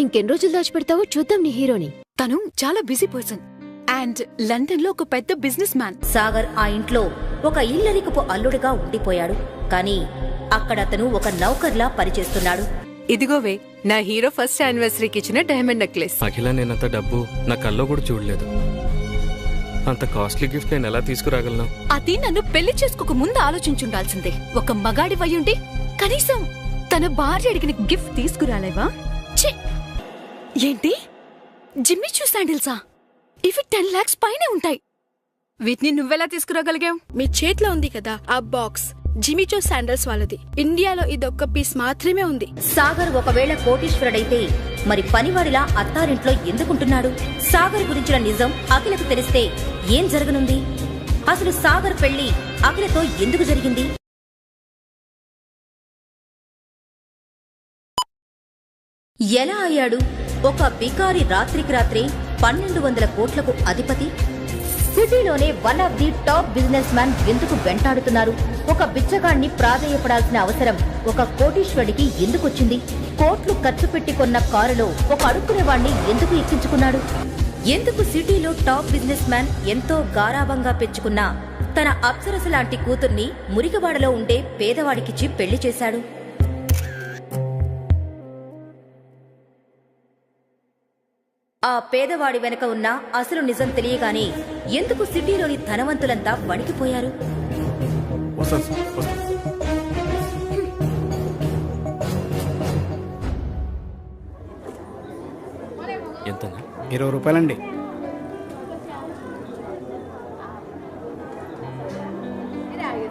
ఇంకెన్ని రోజులు దాచిపెడతావో చూద్దాం నీ హీరోని. తను చాలా బిజీ పర్సన్ అండ్ లండన్ లో ఒక పెద్ద బిజినెస్ మ్యాన్. సాగర్ ఆ ఇంట్లో ఒక ఇల్లరికపు అల్లుడిగా ఉండిపోయాడు. కానీ అక్కడ అతను ఒక నౌకర్లా పనిచేస్తున్నాడు. ఇదిగోవే నా హీరో ఫస్ట్ యానివర్సరీకి ఇచ్చిన డైమండ్ నెక్లెస్. అఖిల నేనంత డబ్బు నా కల్లో కూడా చూడలేదు. అంత కాస్ట్లీ గిఫ్ట్ నేను ఎలా తీసుకురాగలను? అది నన్ను పెళ్లి చేసుకోక ముందు ఆలోచించుండాల్సిందే. ఒక మగాడి వయ్యుండి కనీసం తన భార్య అడిగిన గిఫ్ట్ తీసుకురాలేవా? ఏంటి జిమ్మిచూ శాండిల్సా? ఇవి 10 lakhs పైనే ఉంటాయి. వీటిని నువ్వెలా తీసుకురాగలిగావు? మీ చేతిలో ఉంది కదా ఆ బాక్స్, జిమిచో శాండల్స్ వాళ్ళది. ఇండియాలో ఇదొక్క పీస్ మాత్రమే ఉంది. సాగర్ ఒకవేళ కోటీశ్వరుడైతే మరి పనివాడిలా అత్తారింట్లో ఎందుకుంటున్నాడు? సాగర్ గురించిన నిజం అఖిలకు తెలిస్తే ఏం జరగనుంది? అసలు సాగర్ పెళ్లి అఖిలతో ఎందుకు జరిగింది? ఎలా అయ్యాడు ఒక బికారి రాత్రికి రాత్రే 1200 కోట్లకు అధిపతి? సిటీలోనే one of the top business man ఎందుకు వెంటాడుతున్నారు? ఒక బిచ్చగాడిని ప్రాధేయపడాల్సిన అవసరం ఒక కోటీశ్వరుడికి ఎందుకొచ్చింది? కోట్లు ఖర్చు పెట్టి కొన్న కారులో ఒక అడుక్కునేవాణ్ణి ఎందుకు ఎక్కించుకున్నాడు? ఎందుకు సిటీలో టాప్ బిజినెస్ మ్యాన్ ఎంతో గారాబంగా పెంచుకున్న తన అప్సరస లాంటి కూతుర్ని మురికివాడలో ఉండే పేదవాడికిచ్చి పెళ్లి చేశాడు? ఆ పేదవాడి వెనక ఉన్న అసలు నిజం తెలియగానే ఎందుకు సిటీలోని ధనవంతులంతా వణికిపోయారు? ఎంతనా? 20 రూపాయలండి.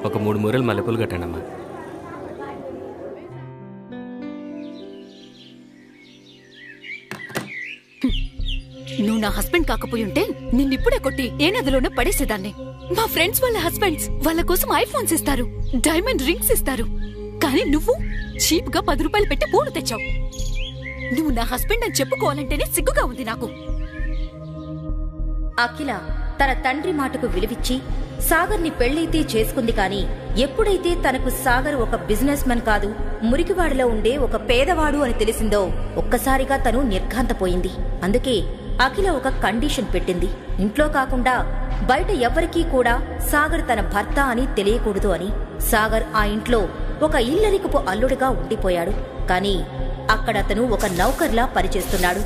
ఒక 3 మూరలు మల్లెపూలు కట్టండమ్మా. నువ్వు నా హస్బెండ్ కాకపోయుంటే నిన్నిప్పుడే కొట్టి ఏ నదిలోనే పడేసేదాన్ని. మా ఫ్రెండ్స్ వాళ్ళ హస్బెండ్స్ వాళ్ళ కోసం ఐఫోన్స్ ఇస్తారు, డైమండ్ రింగ్స్ ఇస్తారు. కానీ నువ్వు చీప్ గా 10 రూపాయలు పెట్టి పూలు తెచ్చావు. నువ్వు నా హస్బెండ్ అని చెప్పుకోవాలంటేనే సిగ్గుగా ఉంది నాకు. అఖిల తన తండ్రి మాటకు విలువిచ్చి సాగర్ని పెళ్లైతే చేసుకుంది. కానీ ఎప్పుడైతే తనకు సాగర్ ఒక బిజినెస్ మెన్ కాదు, మురికివాడలో ఉండే ఒక పేదవాడు అని తెలిసిందో ఒక్కసారిగా తను నిర్ఘాంతపోయింది. అందుకే అఖిల ఒక కండిషన్ పెట్టింది. ఇంట్లో కాకుండా బయట ఎవ్వరికీ కూడా సాగర్ తన భర్త అని తెలియకూడదు అని. సాగర్ ఆ ఇంట్లో ఒక ఇల్లరికపు అల్లుడిగా ఉండిపోయాడు. కానీ అక్కడ అతను ఒక నౌకర్లా పనిచేస్తున్నాడు.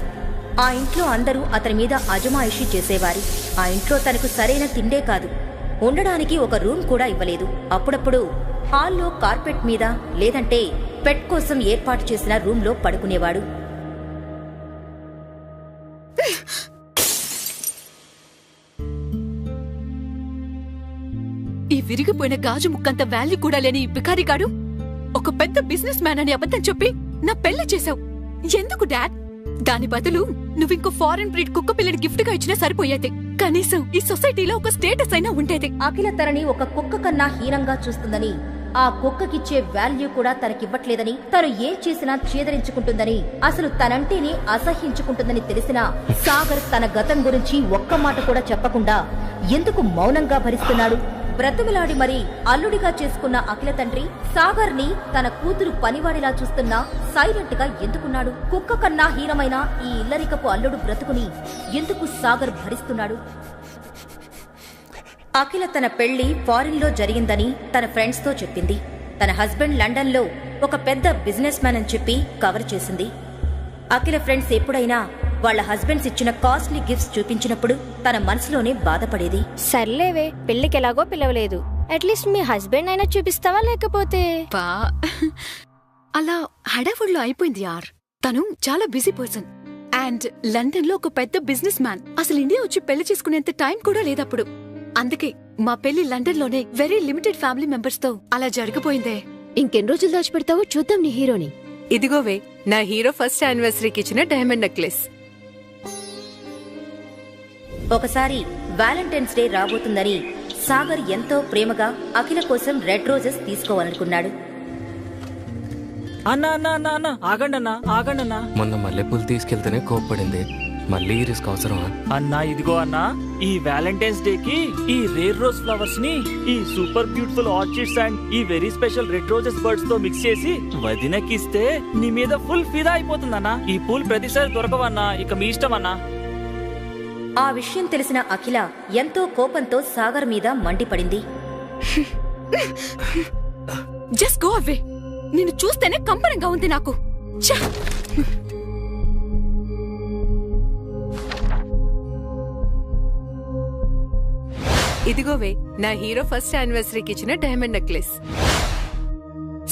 ఆ ఇంట్లో అందరూ అతని మీద అజమాయిషీ చేసేవారు. ఆ ఇంట్లో తనకు సరైన తిండే కాదు, ఉండడానికి ఒక రూమ్ కూడా ఇవ్వలేదు. అప్పుడప్పుడు హాల్లో కార్పెట్ మీద లేదంటే పెట్ కోసం ఏర్పాటు చేసిన రూంలో పడుకునేవాడు. ఈ విరిగిపోయిన గాజు ముక్కంత వాల్యూ కూడా లేని ఈ బికారిగాడు ఒక పెద్ద బిజినెస్ మ్యాన్ అని అబద్ధం చెప్పి నా పెళ్లి చేశావు. ఎందుకు డాడ్? దాని బదులు నువ్వింకో ఫారెన్ బ్రీడ్ కుక్క పిల్లని గిఫ్ట్ గా ఇచ్చినా సరిపోయేది. కనీసం ఈ సొసైటీలో ఒక స్టేటస్ అయినా ఉండేది. అఖిల తనని ఒక కుక్క కన్నా హీనంగా చూస్తుందని, ఆ కుక్కకిచ్చే వాల్యూ కూడా తనకివ్వట్లేదని, తను ఏం చేసినా చేదరించుకుంటుందని, అసలు తనంటేనే అసహ్యించుకుంటుందని తెలిసినా సాగర్ తన గతం గురించి ఒక్క మాట కూడా చెప్పకుండా ఎందుకు మౌనంగా భరిస్తున్నాడు? బ్రతుమిలాడి మరీ అల్లుడిగా చేసుకున్న అఖిల తండ్రి సాగర్ ని తన కూతురు పనివాడిలా చూస్తున్నా సైలెంట్ గా ఎందుకున్నాడు? కుక్క కన్నా హీనమైన ఈ ఇల్లరికపు అల్లుడు బ్రతుకుని ఎందుకు సాగర్ భరిస్తున్నాడు? అఖిల తన పెళ్లి ఫారిన్ లో జరిగిందని తన ఫ్రెండ్స్ తో చెప్పింది. తన హస్బెండ్ లండన్ లో ఒక పెద్ద బిజినెస్ మ్యాన్ అని చెప్పి కవర్ చేసింది. అఖిల ఫ్రెండ్స్ ఎప్పుడైనా వాళ్ళ హస్బెండ్స్ ఇచ్చిన కాస్ట్లీ గిఫ్ట్స్ చూపించినప్పుడు తన మనసులోనే బాధపడేది. సర్లేవే, పెళ్లికెలాగో పిలవలేదు, అట్లీస్ట్ మీ హస్బెండ్ అయినా చూపిస్తావా? లేకపోతే అలా హడావుడిలో అయిపోయింది యార్. తను చాలా బిజీ పర్సన్ అండ్ లండన్ లో ఒక పెద్ద బిజినెస్ మ్యాన్. అసలు ఇండియా వచ్చి పెళ్లి చేసుకునేంత టైం కూడా లేదప్పుడు. అందుకే మా పెళ్లి లండన్ లోనే వెరీ లిమిటెడ్ ఫ్యామిలీ మెంబర్స్ తో అలా జరిగిపోయిందే. ఇంకెన్ని రోజులు దాచిపెడతావో చూద్దాం నీ హీరోని. ఇదిగోవే నా హీరో ఫస్ట్ యానివర్సరీకి ఇచ్చిన డైమండ్ నెక్లెస్. ఒకసారి వ్యాలంటైన్స్ డే రాబోతుందని సాగర్ ఎంతో ప్రేమగా అఖిల కోసం రెడ్ రోజెస్ తీసుకోవాలనుకున్నాడు. అన్నా అన్నా అన్నా అన్నా ఆగండన్నా ఆగండన్నా. మొన్న మల్లెపూలు తీసుకెళ్తేనే కోప్పడింది, మళ్ళీ ఈ రిస్క్ అవసరమా? అన్నా ఇదిగో అన్నా, ఈ వ్యాలంటైన్స్ డే కి ఈ రేర్ రోజ్ ఫ్లవర్స్ ని ఈ సూపర్ బ్యూటిఫుల్ ఆర్చిడ్స్ అండ్ ఈ very special red roses birds తో మిక్స్ చేసి వదినకిస్తే నీ మీద ఫుల్ ఫిదా అయిపోతుందన్నా. ఈ పూల్ ప్రతిసారి దొరకవన్నా, ఇక మీ ఇష్టం అన్నా. ఆ విషయం తెలిసిన అఖిల ఎంతో కోపంతో సాగర్ మీద మండిపడింది. Just go away. నిన్ను చూస్తేనే కంపనంగా ఉంది నాకు. ఛ! ఇదిగోవే నా హీరో ఫస్ట్ యానివర్సరీకి ఇచ్చిన డైమండ్ నెక్లెస్.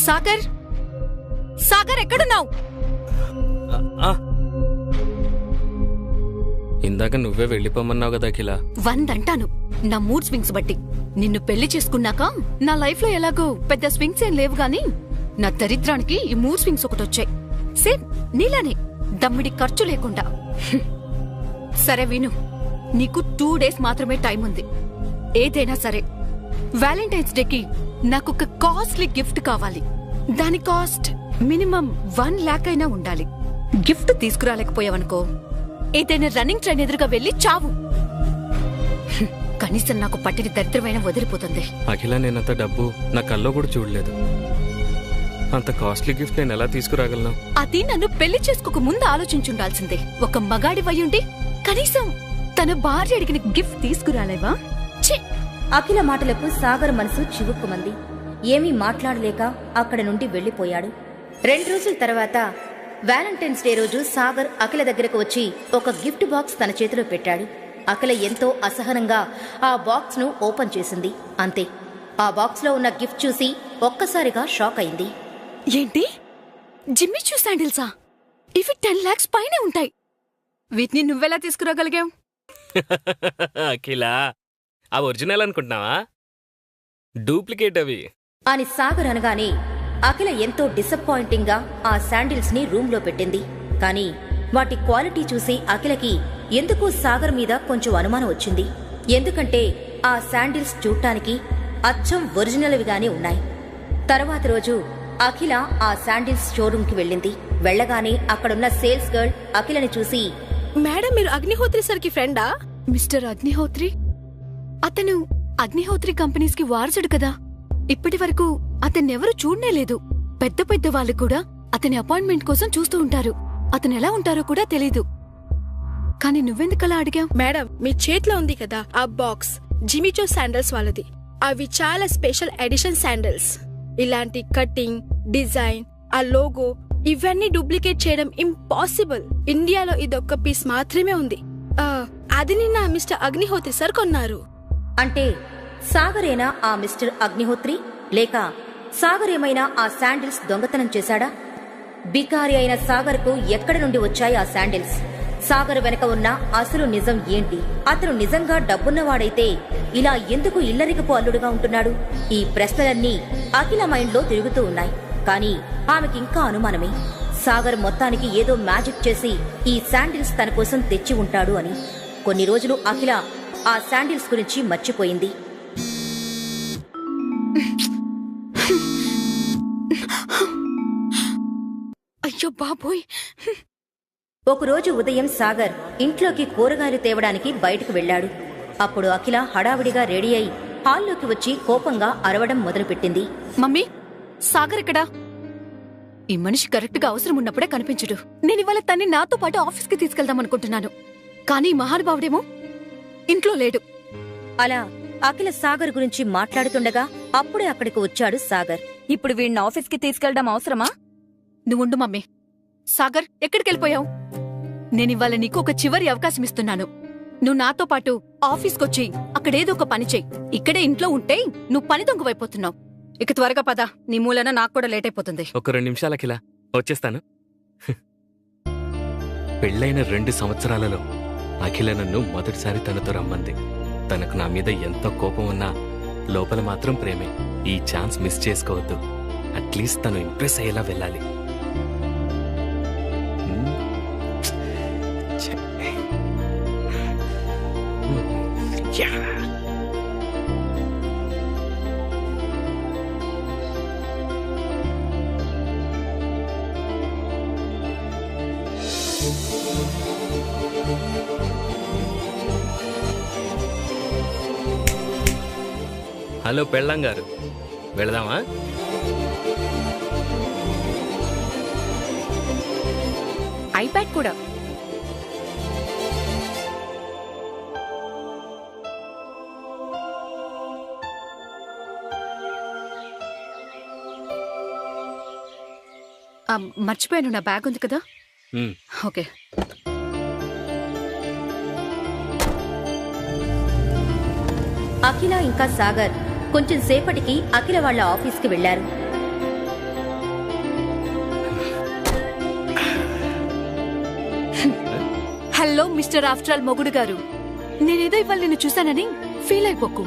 సాగర్, సాగర్ ఎక్కడున్నావు? ఇందాక నువ్వే వెళ్ళిపోమన్నావు కదా అఖిల. 100 అంటాను నా మూడ్ స్వింగ్స్ బట్టి. నిన్ను పెళ్లి చేసుకున్నాక నా లైఫ్ లో ఎలాగో పెద్ద స్వింగ్స్ ఏం లేవు గాని నా దరిద్రానికి ఈ మూడ్ స్వింగ్స్ ఒకటొచ్చాయి. సేమ్ నీలానే, దమ్మిడి ఖర్చు లేకుండా. సరే విను, నీకు 2 డేస్ మాత్రమే టైం ఉంది. ఏదైనా సరే వ్యాలంటైన్స్ డేకి నాకొక కాస్ట్లీ గిఫ్ట్ కావాలి. దాని కాస్ట్ మినిమం 1 లాక్ అయినా ఉండాలి. గిఫ్ట్ తీసుకురాలేకపోయావనుకో ఏదైనా రన్నింగ్ ట్రైన్ ఎదురుగా వెళ్లి చావు. కనీసం నాకు పట్టిన దరిద్రమైన వదిలిపోతుంది. అఖిల, నేనంత డబ్బు నా కల్లో కూడా చూడలేదు. అంత కాస్ట్లీ గిఫ్ట్ నేను ఎలా తీసుకురాగలను? అది నన్ను పెళ్లి చేసుకోక ముందు ఆలోచించుండాల్సిందే. ఒక మగాడి వయ్యుండి కనీసం తన భార్య అడిగిన గిఫ్ట్ తీసుకురాలేవా? అఖిల మాటలకు సాగర్ మనసు చివుక్కుమంది. ఏమీ మాట్లాడలేక అక్కడ నుండి వెళ్లిపోయాడు. 2 రోజుల తర్వాత వ్యాలంటైన్స్ డే రోజు సాగర్ అఖిల దగ్గరకు వచ్చి ఒక గిఫ్ట్ బాక్స్ తన చేతిలో పెట్టాడు. అఖిల ఎంతో అసహనంగా ఆ బాక్స్ ను ఓపెన్ చేసింది. అంతే, ఆ బాక్స్ లో ఉన్న గిఫ్ట్ చూసి ఒక్కసారిగా షాక్ అయింది. ఏంటి, జిమ్మిచూ శాండిల్సా? ఇవి 10 lakhs పైనే ఉంటాయి. వీటిని నువ్వెలా తీసుకురాగలిగావు? అఖిల, ఆ ఒరిజినల్ అనుకుంటున్నావా? డూప్లికేట్ అవి అని సాగర్ అనగానే అఖిల ఎంతో డిసప్పాయింటింగ్ గా ఆ శాండిల్స్ ని రూమ్ లో పెట్టింది. కానీ వాటి క్వాలిటీ చూసి అఖిలకి ఎందుకో సాగర్ మీద కొంచెం అనుమానం వచ్చింది. ఎందుకంటే ఆ శాండిల్స్ చూడటానికి అచ్చం ఒరిజినల్విగానే ఉన్నాయి. తర్వాత రోజు అఖిల ఆ శాండిల్స్ షోరూమ్ కి వెళ్ళింది. వెళ్లగానే అక్కడున్న సేల్స్ గర్ల్ అఖిలని చూసి, మేడం, మీరు అగ్నిహోత్రి సార్ కి ఫ్రెండా? మిస్టర్ అగ్నిహోత్రి? అతను అగ్నిహోత్రి కంపెనీస్ కి వారసుడు కదా. ఇప్పటి వరకు అతన్నెవరూ చూడనే లేదు. పెద్ద పెద్ద వాళ్ళు కూడా అతని అపాయింట్మెంట్ కోసం చూస్తూ ఉంటారు. అతను ఎలా ఉంటారో కూడా తెలీదు. కానీ నువ్వెందుకలా అడిగావు? మేడం, మీ చేతిలో ఉంది కదా ఆ బాక్స్, జిమిచో శాండల్స్ వాళ్ళది. అవి చాలా స్పెషల్ ఎడిషన్ శాండల్స్. ఇలాంటి కటింగ్, డిజైన్, ఆ లోగో ఇవన్నీ డూప్లికేట్ చేయడం ఇంపాసిబుల్. ఇండియాలో ఇదొక్క పీస్ మాత్రమే ఉంది. అది నిన్న మిస్టర్ అగ్నిహోత్రి సార్ కొన్నారు. అంటే సాగరేనా ఆ మిస్టర్ అగ్నిహోత్రి, లేక సాగరేమైనా ఆ శాండిల్స్ దొంగతనం చేశాడా? బికారి అయిన సాగర్కు ఎక్కడి నుండి వచ్చాయి ఆ శాండిల్స్? సాగర్ వెనక ఉన్న అసలు నిజం ఏంటి? అతను నిజంగా డబ్బున్నవాడైతే ఇలా ఎందుకు ఇల్లరికపు అల్లుడుగా ఉంటున్నాడు? ఈ ప్రశ్నలన్నీ అఖిల మైండ్లో తిరుగుతూ ఉన్నాయి. కానీ ఆమెకింకా అనుమానమే. సాగర్ మొత్తానికి ఏదో మ్యాజిక్ చేసి ఈ శాండిల్స్ తన కోసం తెచ్చి ఉంటాడు అని. కొన్ని రోజులు అఖిల ఆ శాండిల్స్ గురించి మర్చిపోయింది. అయ్యో బాబోయ్! ఒకరోజు ఉదయం సాగర్ ఇంట్లోకి కూరగాయలు తేవడానికి బయటకు వెళ్లాడు. అప్పుడు అఖిల హడావిడిగా రెడీ అయి హాల్లోకి వచ్చి కోపంగా అరవడం మొదలుపెట్టింది. మమ్మీ, సాగర్ ఎక్కడా? ఈ మనిషి కరెక్ట్ గా అవసరం ఉన్నప్పుడే కనిపించడు. నేనివాళ తన్ని నాతో పాటు ఆఫీస్కి తీసుకెళ్దామనుకుంటున్నాను. కానీ మహానుభావుడేమో ఇంట్లో లేడు. అలా అఖిల సాగర్ గురించి మాట్లాడుతుండగా అప్పుడే అక్కడికి వచ్చాడు సాగర్. ఇప్పుడు వీణ్ణి ఆఫీస్కి తీసుకెళ్దాం అవసరమా? నువ్వుండు మమ్మీ. సాగర్, ఎక్కడికెళ్ళిపోయావు? నేనివాళ నీకు ఒక చివరి అవకాశం ఇస్తున్నాను. నువ్వు నాతో పాటు ఆఫీస్కొచ్చి అక్కడేదో ఒక పని చెయ్యి. ఇక్కడే ఇంట్లో ఉంటే నువ్వు పని దొంగవైపోతున్నావు. ఇక త్వరగా పద, నీ మూలన నాకు కూడా లేట్ అయిపోతుంది. ఒక 2 నిమిషాలు అఖిల, వచ్చేస్తాను. పెళ్ళైన 2 సంవత్సరాలలో అఖిల నన్ను మొదటిసారి తనతో రమ్మంది. తనకు నా మీద ఎంతో కోపం ఉన్నా లోపల మాత్రం ప్రేమే. ఈ ఛాన్స్ మిస్ చేసుకోవద్దు. అట్లీస్ట్ తను ఇంప్రెస్ అయ్యేలా వెళ్ళాలి. హలో పెళ్ళం గారు, వెళదామా? ఐప్యాడ్ కూడా. మర్చిపోయాను, నా బ్యాగ్ ఉంది కదా. ఓకే. అఖిల ఇంకా సాగర్ కొంచెం సేపటికి అఖిల వాళ్ళ ఆఫీస్కి వెళ్లారు. హలో మిస్టర్ ఆఫ్టర్ ఆల్ మొగుడు గారు, నేనేదో ఇవాళ నిన్ను చూశానని ఫీల్ అయిపోకు.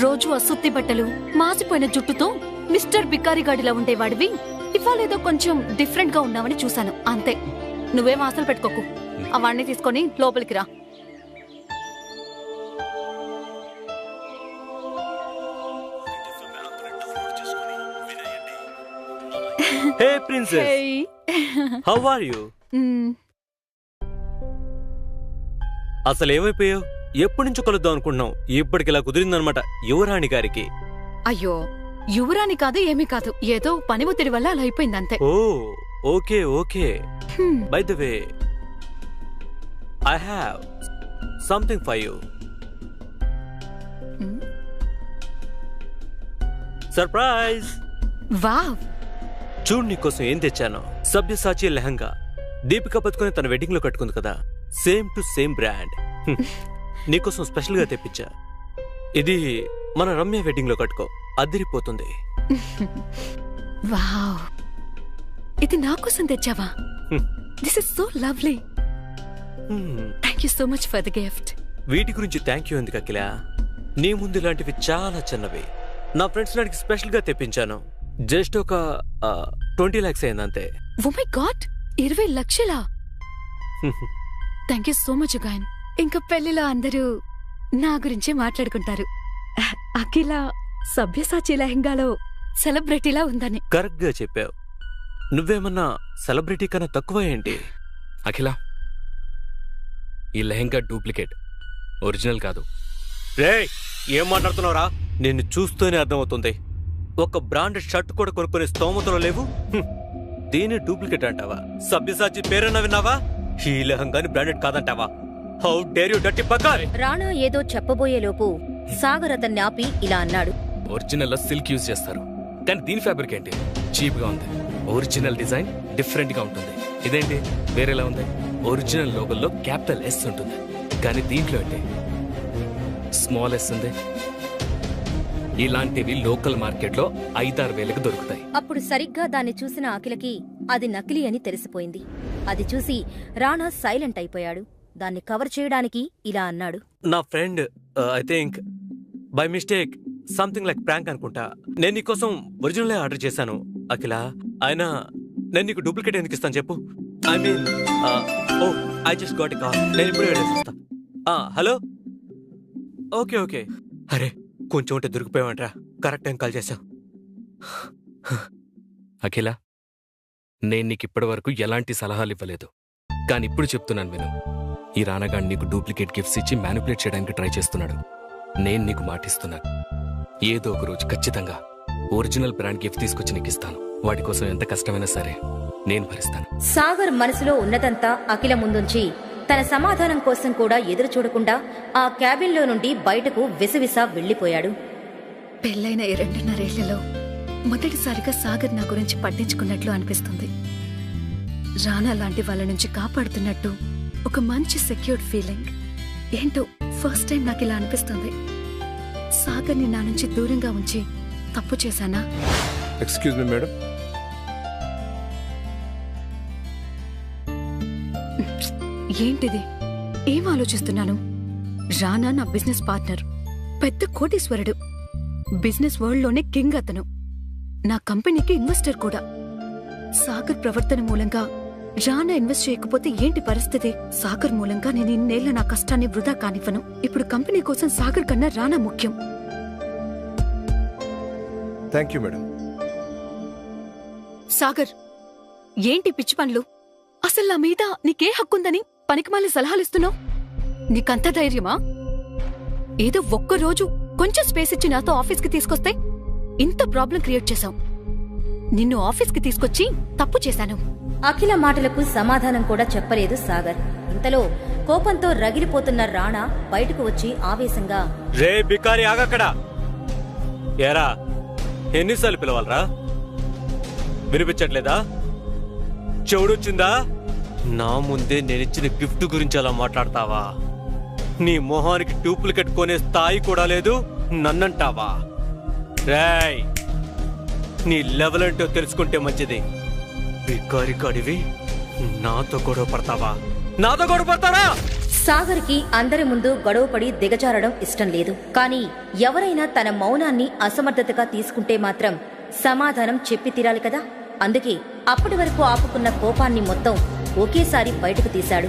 రోజు అసుత్తి బట్టలు, మాసిపోయిన జుట్టుతో మిస్టర్ బికారిగాడిలా ఉండేవాడివి ఇవాళ ఏదో కొంచెం డిఫరెంట్ గా ఉన్నావని చూశాను, అంతే. నువ్వేం ఆశలు పెట్టుకోకు. అవన్నీ తీసుకొని లోపలికి రా. హే ప్రిన్సెస్, హౌ ఆర్ యు? అసలు ఏమైపోయావు? ఎప్పటి నుంచో కలుద్దాం అనుకుంటున్నాం, ఇప్పటికిలా కుదిరిందనమాట యువరాణి గారికి. అయ్యో, యువరాణి కాదు, ఏమీ కాదు, ఏదో పని ఒత్తిడి వల్ల అలా అయిపోయింది, అంతే. Oh okay okay. By the way, I have something for you. Surprise! Wow! చూడు నీకోసం ఏం తెచ్చాను. సబ్యసాచి లెహంగా దీపిక పదుకొని తన వెడ్డింగ్ లో కట్టుకుంది కదా, సేమ్ టు సేమ్ బ్రాండ్. నీకోసం స్పెషల్ గా తెప్పించా. ఇది మన రమ్య వెడ్డింగ్ లో కట్టుకో, అదిరిపోతుంది. వావ్, ఇది నా కోసం తెచ్చావా? This is so lovely. Thank you so much for the gift. వీటి గురించి థ్యాంక్ యూ ఎందుకు అఖిల? నీ ముందు ఇలాంటివి చాలా చిన్నవి. నా ఫ్రెండ్స్ నాడికి స్పెషల్ గా తెప్పించాను. జస్ట్ ఒక 20 lakhs అయింది అంతే. ఓ మై గాడ్, 20 లక్షలా? థ్యాంక్ యూ సో మచ్ గాయన్. ఇంకా పెళ్లిలో అందరూ నా గురించే మాట్లాడుకుంటారు. అఖిల సభ్యసాచి లెహంగాలో సెలబ్రిటీలా ఉందని. కరెక్ట్ గా చెప్పావు. నువ్వేమన్నా సెలబ్రిటీ కన్నా తక్కువ ఏంటి? అఖిల, ఈ లెహంగా డూప్లికేట్, ఒరిజినల్ కాదు. రే, ఏం మాట్లాడుతున్నావురా? నిన్ను చూస్తూనే అర్థమవుతుంది. ఒక బ్రాండెడ్ షర్ట్ కూడా కొనుక్కునే స్తోమతలో లేవు. దీన్ని డూప్లికేట్ అంటావా? సభ్యసాచి పేరన్నా విన్నావా? ఈ లెహంగాని బ్రాండెడ్ కాదంటావా? How dare you dirty bugger! Rana ఏదో చెప్పబోయేలోపు సాగర్ అతన్ని ఆపి ఇలా అన్నాడు. ఒరిజినల్ లో సిల్క్ యూజ్ చేస్తారు, కానీ దీని ఫ్యాబ్రిక్ ఏంటి? చీప్ గా ఉంది. ఒరిజినల్ డిజైన్ డిఫరెంట్ గా ఉంటుంది. ఇదేంటి వేరేలా ఉంది? ఒరిజినల్ లోగోలో క్యాపిటల్ ఎస్ ఉంటుంది, కానీ దీంట్లో ఏంటి స్మాల్ ఎస్ ఉంది. ఇలాంటివి లోకల్ మార్కెట్ లో 5-6 వేలకు దొరుకుతాయి. అప్పుడు సరిగ్గా దాన్ని చూసిన అఖిలకి అది నకిలీ అని తెలిసిపోయింది. అది చూసి రాణా సైలెంట్ అయిపోయాడు. దాన్ని కవర్ చేయడానికి ఇలా అన్నాడు. నా friend I think by mistake something like prank అనుకుంటా. నేను నీకోసం ఒరిజినల్ ఆర్డర్ చేశాను అఖిల. అయినా నేను నీకు డూప్లికేట్ ఎందుకు ఇస్తాను చెప్పు? I mean oh I just got a call. నేను ఇప్పుడు వెళ్ళేస్తా. Hello, okay okay. అరే, కొంచెం ఉంటే దొరికిపోయావంట్రా. కరెక్ట్ టైం కాల్ చేశావు. అఖిల, నేను నీకు ఇప్పటి వరకు ఎలాంటి సలహాలు ఇవ్వలేదు, కానీ ఇప్పుడు చెప్తున్నాను విను. ఈ రానగాడు నీకు డూప్లికేట్ గిఫ్ట్స్ ఇచ్చి మ్యానిపులేట్ చేయడానికి ట్రై చేస్తున్నాడు. నేను నీకు మాటిస్తున్నాను, ఏదో ఒక రోజు ఖచ్చితంగా ఒరిజినల్ బ్రాండ్ గిఫ్ట్ తీసుకొచ్చి నీకు ఇస్తాను. వాటి కోసం ఎంత కష్టమైనా సరే నేను భరిస్తాను. సాగర్ మనసులో ఉన్నదంతా అఖిల ముందుంచి తన సమాధానం కోసం కూడా ఎదురు చూడకుండా ఆ క్యాబిన్లో నుండి బయటకు విసవిసా వెళ్లిపోయాడు. పెళ్లైన 2.5 ఏళ్లలో మొదటిసారిగా సాగర్ నా గురించి పట్టించుకున్నట్లు అనిపిస్తుంది. రానా లాంటి వాళ్ళ నుంచి కాపాడుతున్నట్టు ఒక మంచి సెక్యూర్డ్ ఫీలింగ్. ఏంటో ఫస్ట్ టైం నాకు ఇలా అనిపిస్తుంది. సాగర్ని నా నుంచి దూరంగా ఉంచి తప్పు చేశానా? Excuse me madam. ఏంటిది? ఏం ఆలోచిస్తున్నాను? రానా నా బిజినెస్ పార్ట్నర్, పెద్ద కోటీశ్వరుడు, బిజినెస్ వరల్డ్ లోనే కింగ్ అతను, నా కంపెనీకి ఇన్వెస్టర్ కూడా. సాగర్ ప్రవర్తన మూలంగా రానా ఇన్వెస్ట్ చేయకపోతే ఏంటి పరిస్థితి? సాగర్ మూలంగా నేను ఇన్నేళ్ల నా కష్టాన్ని వృధా కానివ్వను. ఇప్పుడు కంపెనీ కోసం సాగర్ కన్నా రానా ముఖ్యం. Thank you madam. సాగర్, ఏంటి పిచ్చి పనులు? అసలు నా మీద నీకే హక్కుందని పనికిమాలి సలహాలిస్తున్నావు? నీకంత ధైర్యమా? ఏదో ఒక్కరోజు కొంచెం స్పేస్ ఇచ్చి నాతో ఆఫీస్కి తీసుకొస్తే ఇంత ప్రాబ్లం క్రియేట్ చేశావు. నిన్ను ఆఫీస్కి తీసుకొచ్చి తప్పు చేశాను. అఖిల మాటలకు సమాధానం కూడా చెప్పలేదు సాగర్. ఇంతలో కోపంతో రగిలిపోతున్న రాణా బయటకు వచ్చి ఆవేశంగా, రే బికారి ఆగక్కడా! ఏరా, ఎన్నిసార్లు పిలవాలరా? వినిపించట్లేదా? చెవుడొచ్చిందా? నా ముందే నేనిచ్చిన గిఫ్ట్ గురించి అలా మాట్లాడతావా? నీ మొహానికి డూప్లికేట్ కొనే స్థాయి కూడా లేదు, నన్నంటావా? రేయ్, నీ లెవెల్ ఏంటో తెలుసుకుంటే మంచిది. బికారి కాడివి నాతో గొడవ పడతావా? నాతో గొడవ పడతారా? సాగర్కి అందరి ముందు గొడవపడి దిగజారడం ఇష్టం లేదు. కానీ ఎవరైనా తన మౌనాన్ని అసమర్థతగా తీసుకుంటే మాత్రం సమాధానం చెప్పి తీరాలి కదా. అందుకే అప్పటి వరకు ఆపుకున్న కోపాన్ని మొత్తం ఒకేసారి బయటకు తీశాడు.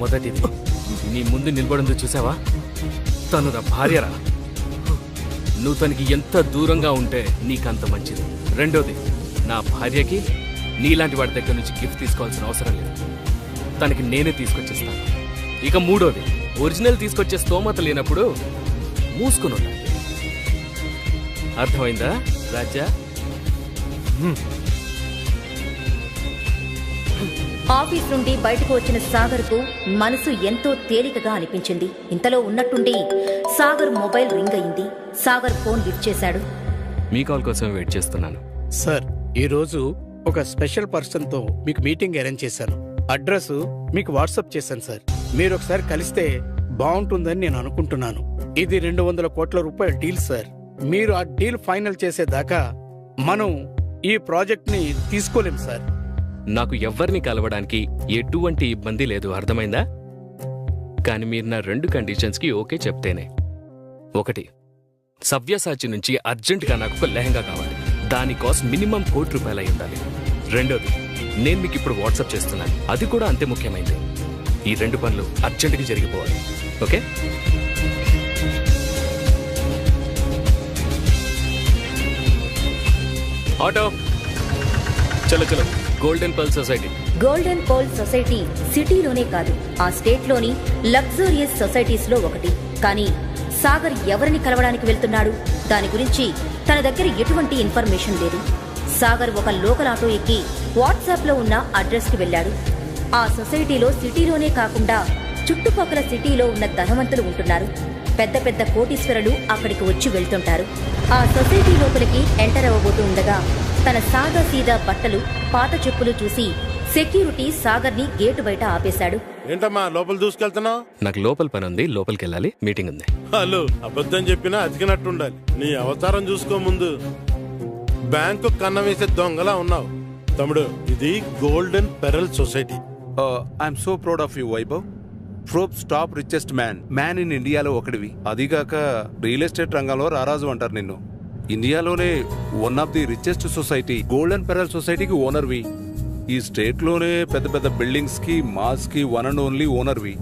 మొదటిది, నీ ముందు నిలబడిందో చూసావా? తను నా భార్యరా. నువ్వు తనకి ఎంత దూరంగా ఉంటే నీకంత మంచిది. రెండోది, నా భార్యకి నీలాంటి వాడి దగ్గర నుంచి గిఫ్ట్ తీసుకోవాల్సిన అవసరం లేదు. తనకి నేనే తీసుకొచ్చేస్తాను. ఇక మూడోది, ఒరిజినల్ తీసుకొచ్చే స్తోమత లేనప్పుడు మూసుకుని ఉండాలి. అర్థమైందా రాజా? ఆఫీస్ నుండి బయటకు వచ్చిన సాగర్ కు మనసు ఎంతో తేలికగా అనిపించింది. ఇంతలో ఉన్నట్టుండి సాగర్ మొబైల్ రింగ్ అయింది. సాగర్ ఫోన్ లిఫ్ట్ చేశాడు. మీ కాల్ కోసం వెయిట్ చేస్తున్నాను. సార్, ఈరోజు ఒక స్పెషల్ పర్సన్ తో మీకు మీటింగ్ అరేంజ్ చేశాను. అడ్రస్ మీకు వాట్సాప్ చేశాను సార్. మీరు ఒకసారి కలిస్తే బాగుంటుందని నేను అనుకుంటున్నాను. ఇది 200 కోట్ల రూపాయల డీల్ సార్. మీరు ఆ డీల్ ఫైనల్ చేసేదాకా మనం ఈ ప్రాజెక్ట్ ని తీసుకోలేం సార్. నాకు ఎవ్వరిని కలవడానికి ఎటువంటి ఇబ్బంది లేదు, అర్థమైందా? కానీ మీరు నా 2 కండిషన్స్ కి ఓకే చెప్తేనే. ఒకటి, సవ్యసాచి నుంచి అర్జెంటుగా నాకు ఒక లెహంగా కావాలి. దాని కాస్ట్ మినిమం ₹1,00,00,000 అయి ఉండాలి. రెండోది, నేను మీకు ఇప్పుడు వాట్సాప్ చేస్తున్నాను, అది కూడా అంతే ముఖ్యమైనది. ఈ 2 పనులు అర్జెంటుగా జరిగిపోవాలి. ఓకే? ఆటో చలో చలో. Golden pearl society. Golden pearl society సిటీలోనే కాదు, ఆ స్టేట్లోని లగ్జూరియస్ సొసైటీస్ లో ఒకటి. కానీ సాగర్ ఎవరిని కలవడానికి వెళ్తున్నాడు, దాని గురించి తన దగ్గర ఎటువంటి ఇన్ఫర్మేషన్ లేదు. సాగర్ ఒక లోకల్ ఆటో ఎక్కి వాట్సాప్ లో ఉన్న అడ్రస్ కి వెళ్లాడు. ఆ సొసైటీలో సిటీలోనే కాకుండా చుట్టుపక్కల సిటీలో ఉన్న ధనవంతులు ఉంటున్నారు. పెద్ద పెద్ద కోటీశ్వరులు అక్కడికి వచ్చి వెళ్తుంటారు. ఆ సొసైటీ లోపలికి ఎంటర్ అవ్వబోతూ ఉండగా తన సాదా సీదా బట్టలు, పాత చెప్పులు చూసి సెక్యూరిటీ సాగర్ ని గేటు బయట ఆపేశాడు. ఏంటమ్మా లోపల దూసుకెళ్తున్నావు? నాకు లోపల పని ఉంది, లోపలికి వెళ్ళాలి, మీటింగ్ ఉంది. హలో, అబద్ధం చెప్పినా అతికినట్టుండాలి. నీ అవతారం చూసుకో ముందు. బ్యాంకు కన్న వేసే దొంగలా ఉన్నావు తమ్ముడు. ఇది golden pearl society. I'm so proud of you Vaibhav. Forbes top richest man in ఇండియాలో ఒకటివి. అదిగాక రియల్ ఎస్టేట్ రంగంలో రారాజు అంటారు నిన్ను. ఇండియాలోనే one of the richest society golden pearl సొసైటీకి ఓనర్వి. ఈ స్టేట్ లోనే పెద్ద పెద్ద బిల్డింగ్స్ కి, మాల్స్ కి వన్ అండ్ ఓన్లీ ఓనర్వి.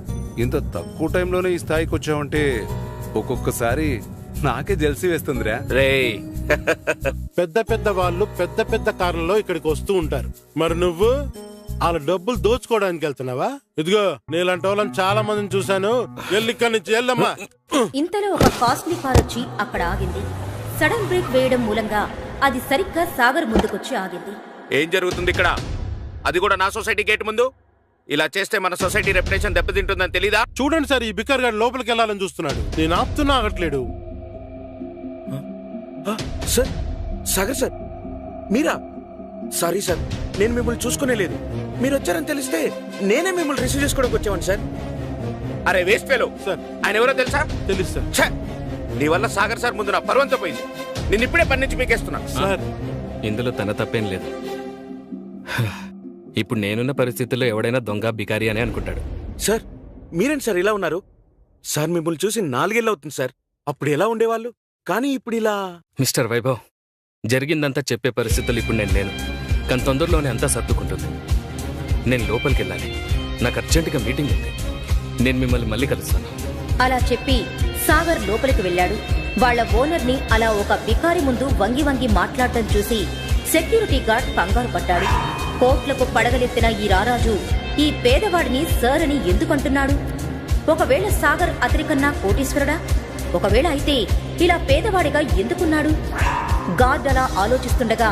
ఇంత తక్కువ టైంలోనే ఈ స్థాయికి వచ్చావంటే ఒక్కొక్కసారి నాకే జెల్సీ వేస్తుందిరా. రే, పెద్ద పెద్ద వాళ్ళు పెద్ద పెద్ద కార్లలో ఇక్కడికి వస్తూ ఉంటారు. మరి నువ్వు వాళ్ళ డబ్బులు దోచుకోవడానికి వెళ్తున్నావా? ఇదిగో నీలాంటి వాళ్ళని చాలా మందిని చూశాను. ఇక్కడి నుంచి వెళ్ళమ్మా. ఇంతలో ఒక కాస్ట్లీ కార్ వచ్చి అక్కడ ఆగింది. సడన్ బ్రేక్ వేయడం మూలంగా అది సరిగ్గా సాగర్ ముందుకొచ్చి ఆగింది. ఏం జరుగుతుంది ఇక్కడ? అది కూడా నా సొసైటీ గేట్ ముందు. ఇలా చేస్తే మన సొసైటీ రెప్యుటేషన్ దెబ్బతింటుందని తెలీదా? చూడండి సార్, ఈ బికార్ గారు లోపలికి వెళ్ళాలని చూస్తున్నాడు. నేను ఆపుతున్నా, ఆగట్లేడు. సార్, సాగర్ సార్, మీరా? సారీ సార్, నేను మిమ్మల్ని చూసుకునే లేదు. మీరు వచ్చారని తెలిస్తే నేనే మిమ్మల్ని రిసీవ్ చేసుకోవడానికి వచ్చామండి సార్. అరే వేస్ట్ ఫెలో సార్, ఆయన ఎవరో తెలుసా? తెలుసు సార్. నీ వల్ల సాగర్ సార్ ముందు నా పరువంతా పోయింది. నేను ఇప్పుడే పని నుంచి మీకేస్తున్నా సార్. ఇందులో తన తప్పేం లేదు. ఇప్పుడు నేనున్న పరిస్థితుల్లో ఎవడైనా దొంగ, బికారి అని అనుకుంటాడు. సార్, మీరేంటి సార్ ఇలా ఉన్నారు? సార్ మిమ్మల్ని చూసి 4 ఏళ్ళు అవుతుంది సార్. అప్పుడు ఎలా ఉండేవాళ్ళు, కానీ ఇప్పుడు ఇలా. మిస్టర్ వైభవ్, జరిగిందంతా చెప్పే పరిస్థితులు ఇప్పుడు నేను లేను. కానీ తొందరలోనే అంతా సర్దుకుంటుంది. నేను లోపలికి వెళ్ళాలి, నాకు అర్జెంటుగా మీటింగ్ ఉంది. నేను మిమ్మల్ని మళ్ళీ కలుస్తాను. అలా చెప్పి సాగర్ లోపలికి వెళ్ళాడు. వాళ్ళ ఓనర్ని అలా ఒక బికారి ముందు వంగి వంగి మాట్లాడటం చూసి సెక్యూరిటీ గార్డ్ కంగారు పడ్డాడు. కోట్లకు పడగలెత్తిన ఈ రారాజు ఈ పేదవాడిని సర్ అని ఎందుకంటున్నాడు? ఒకవేళ సాగర్ అతనికన్నా కోటీశ్వరుడా? ఒకవేళ అయితే ఇలా పేదవాడిగా ఎందుకున్నాడు? గార్డ్ అలా ఆలోచిస్తుండగా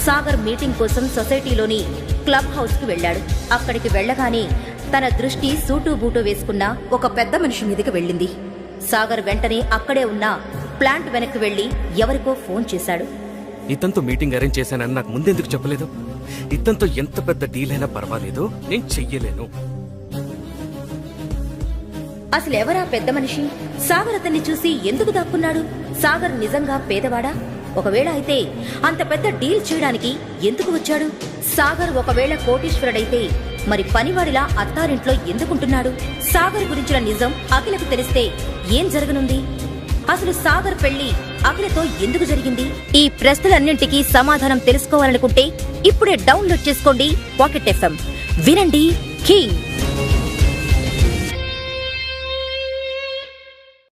సాగర్ మీటింగ్ కోసం సొసైటీలోని క్లబ్ హౌస్ కు వెళ్లాడు. అక్కడికి వెళ్లగానే తన దృష్టి సూటు బూటు వేసుకున్న ఒక పెద్ద మనిషి మీదకి వెళ్ళింది. సాగర్ వెంటనే అక్కడే ఉన్న ప్లాంట్ వెనక్కి వెళ్లి ఎవరికో ఫోన్ చేశాడు. ఇతనితో మీటింగ్ అరేంజ్ చేశానని నాకు ముందెందుకు చెప్పలేదు? ఇతనితో ఎంత పెద్ద డీల్ అయినా పర్వాలేదు, నేను చెయ్యలేను. అసలెవరా పెద్ద మనిషి? సాగర్ అతన్ని చూసి ఎందుకు దాక్కున్నాడు? సాగర్ నిజంగా పేదవాడా? ఒకవేళ అయితే అంత పెద్ద డీల్ చేయడానికి ఎందుకు వచ్చాడు? సాగర్ ఒకవేళ కోటీశ్వరుడైతే మరి పనివాడిలా అత్తారింట్లో ఎందుకుంటున్నాడు? సాగర్ గురించిన నిజం అఖిలకు తెలిస్తే ఏం జరగనుంది? అసలు సాగర్ పెళ్లి అఖిలతో ఎందుకు జరిగింది? ఈ ప్రశ్నలన్నింటికీ సమాధానం తెలుసుకోవాలనుకుంటే ఇప్పుడే డౌన్లోడ్ చేసుకోండి పాకెట్ FM. వినండి కింగ్.